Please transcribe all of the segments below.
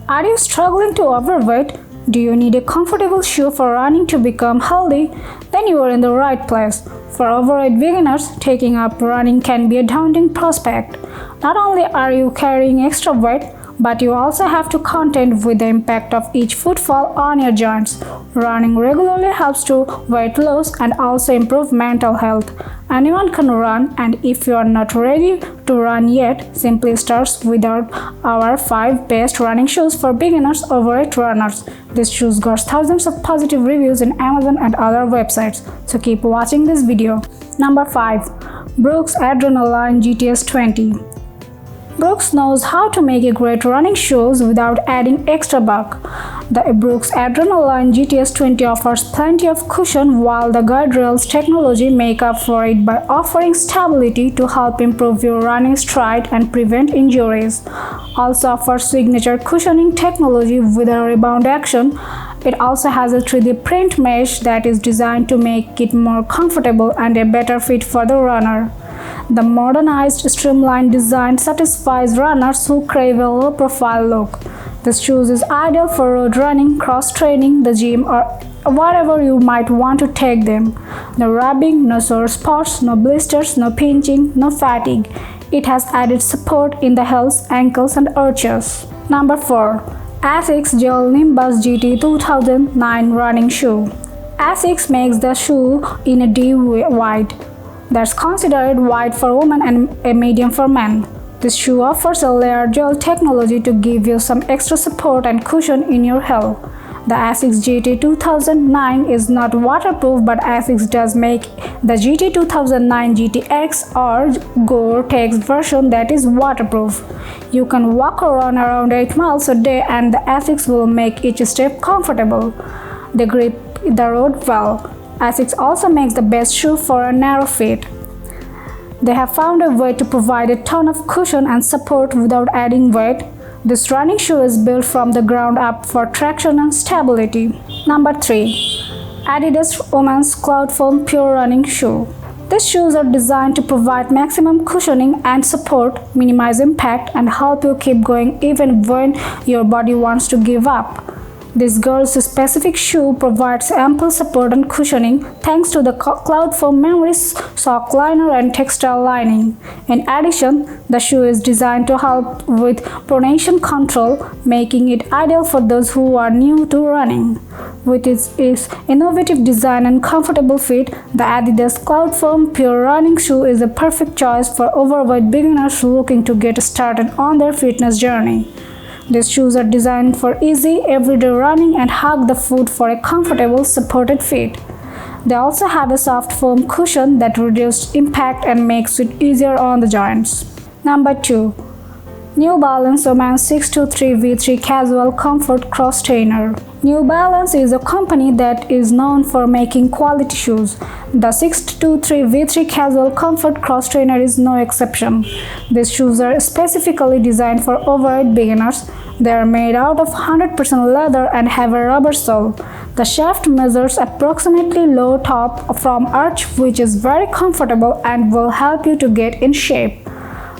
Are you struggling to overweight? Do you need a comfortable shoe for running to become healthy? Then you are in the right place. For overweight beginners, taking up running can be a daunting prospect. Not only are you carrying extra weight, but you also have to contend with the impact of each footfall on your joints. Running regularly helps to weight loss and also improve mental health. Anyone can run, and if you are not ready to run yet, simply start with our 5 best running shoes for beginners overweight runners. These shoes got thousands of positive reviews in Amazon and other websites, so keep watching this video. Number 5. Brooks Adrenaline GTS 20. Brooks knows how to make a great running shoes without adding extra bulk. The Brooks Adrenaline GTS 20 offers plenty of cushion, while the guide rails technology make up for it by offering stability to help improve your running stride and prevent injuries. Also offers signature cushioning technology with a rebound action. It also has a 3D print mesh that is designed to make it more comfortable and a better fit for the runner. The modernized, streamlined design satisfies runners who crave a low-profile look. This shoes is ideal for road running, cross-training, the gym, or wherever you might want to take them. No rubbing, no sore spots, no blisters, no pinching, no fatigue. It has added support in the heels, ankles, and arches. Number 4. Asics Gel-Nimbus GT 2009 running shoe. Asics makes the shoe in a deep white. That's considered wide for women and a medium for men. This shoe offers a layered gel technology to give you some extra support and cushion in your heel. The Asics GT 2009 is not waterproof, but Asics does make the GT 2009 GTX or Gore-Tex version that is waterproof. You can walk around 8 miles a day, and the Asics will make each step comfortable. They grip the road well. Asics also makes the best shoe for a narrow feet. They have found a way to provide a ton of cushion and support without adding weight. This running shoe is built from the ground up for traction and stability. Number 3. Adidas Women's Cloudfoam Pure Running Shoe. These shoes are designed to provide maximum cushioning and support, minimize impact, and help you keep going even when your body wants to give up. This girls-specific shoe provides ample support and cushioning thanks to the Cloudfoam memory sock liner and textile lining. In addition, the shoe is designed to help with pronation control, making it ideal for those who are new to running. With its innovative design and comfortable fit, the Adidas Cloudfoam Pure Running Shoe is a perfect choice for overweight beginners looking to get started on their fitness journey. These shoes are designed for easy, everyday running and hug the foot for a comfortable, supported fit. They also have a soft foam cushion that reduces impact and makes it easier on the joints. Number 2. New Balance Women's 623 V3 Casual Comfort Cross Trainer. New Balance is a company that is known for making quality shoes. The 623 V3 Casual Comfort Cross Trainer is no exception. These shoes are specifically designed for overweight beginners. They are made out of 100% leather and have a rubber sole. The shaft measures approximately low top from arch, which is very comfortable and will help you to get in shape.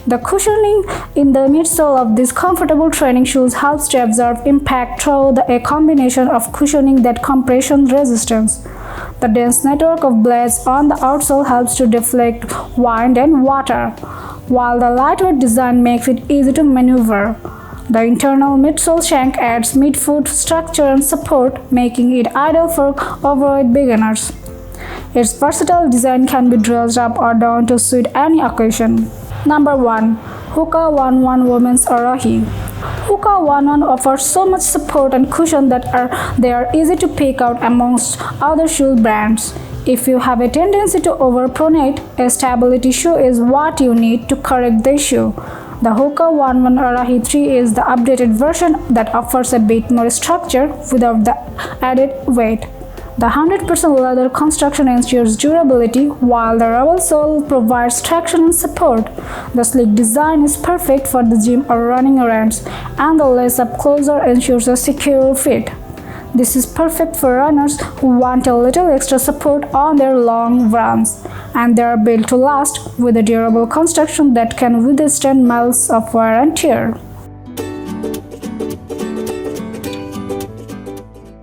The cushioning in the midsole of these comfortable training shoes helps to absorb impact through a combination of cushioning that compression resistance. The dense network of blades on the outsole helps to deflect wind and water, while the lightweight design makes it easy to maneuver. The internal midsole shank adds midfoot structure and support, making it ideal for overweight beginners. Its versatile design can be dressed up or down to suit any occasion. Number 1. HOKA 11 Women's Arahi. HOKA 11 offers so much support and cushion that they are easy to pick out amongst other shoe brands. If you have a tendency to overpronate, a stability shoe is what you need to correct the issue. The HOKA 11 Arahi 3 is the updated version that offers a bit more structure without the added weight. The 100% leather construction ensures durability, while the rubber sole provides traction and support. The sleek design is perfect for the gym or running errands, and the lace-up closure ensures a secure fit. This is perfect for runners who want a little extra support on their long runs, and they are built to last with a durable construction that can withstand miles of wear and tear.